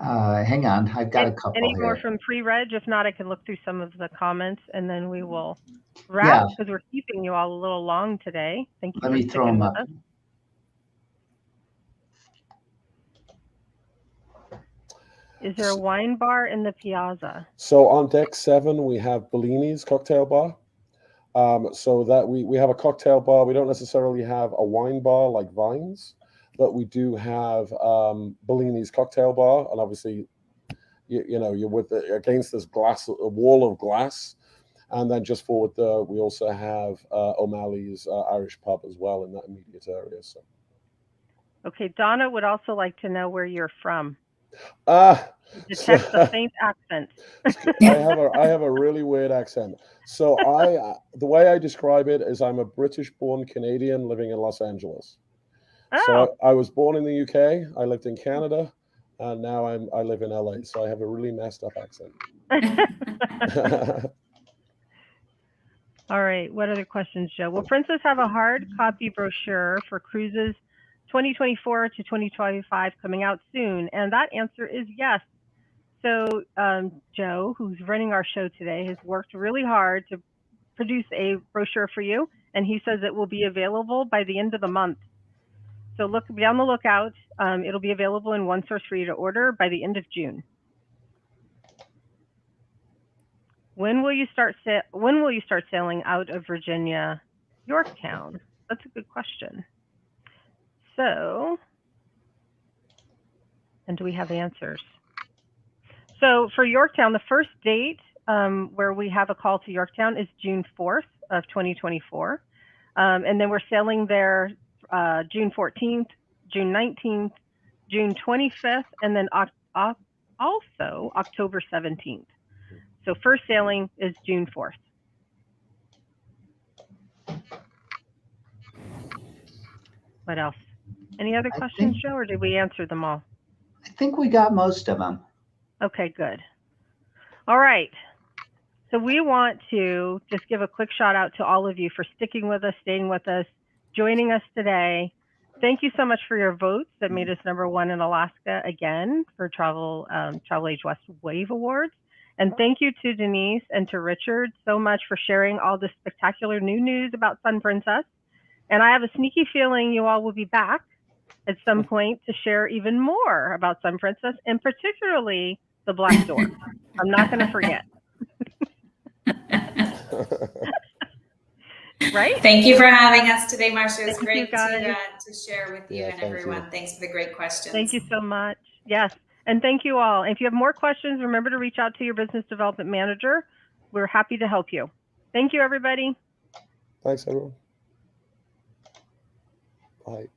Hang on, I've got a couple Any here. more from pre-reg? If not, I can look through some of the comments, and then we will wrap, because we're keeping you all a little long today. Thank you. Let me throw them up. Is there a wine bar in the Piazza? So on deck 7, we have Bellini's cocktail bar. So that we have a cocktail bar. We don't necessarily have a wine bar like Vines, but we do have Bellini's cocktail bar. And obviously, you're against this a wall of glass. And then just forward there, we also have O'Malley's Irish pub as well in that immediate area. So. Okay, Donna would also like to know where you're from. Detect the faint accent. I have a really weird accent. So the way I describe it is I'm a British-born Canadian living in Los Angeles. Oh. So I was born in the UK. I lived in Canada, and now I live in LA. So I have a really messed up accent. All right. What other questions, Joe? Will Princess have a hard copy brochure for cruises 2024 to 2025 coming out soon? And that answer is yes. So Joe, who's running our show today, has worked really hard to produce a brochure for you, and he says it will be available by the end of the month. So be on the lookout. It'll be available in one source for you to order by the end of June. When will you start sailing out of Virginia, Yorktown? That's a good question. So, and do we have answers? So for Yorktown, the first date where we have a call to Yorktown is June 4th of 2024. And then we're sailing there June 14th, June 19th, June 25th, and then also October 17th. So first sailing is June 4th. What else? Any other questions, Joe, or did we answer them all? I think we got most of them. Okay, good. All right. So we want to just give a quick shout out to all of you for sticking with us, staying with us, joining us today. Thank you so much for your votes that made us #1 in Alaska again for Travel Age West Wave Awards. And thank you to Denise and to Richard so much for sharing all this spectacular new news about Sun Princess. And I have a sneaky feeling you all will be back at some point to share even more about Sun Princess, and particularly the Black Door. I'm not going to forget. Right? Thank you for having us today, Marcia. It was great to share with you and everyone. Thanks for the great questions. Thank you so much. Yes. And thank you all. If you have more questions, remember to reach out to your business development manager. We're happy to help you. Thank you, everybody. Thanks, everyone. Bye.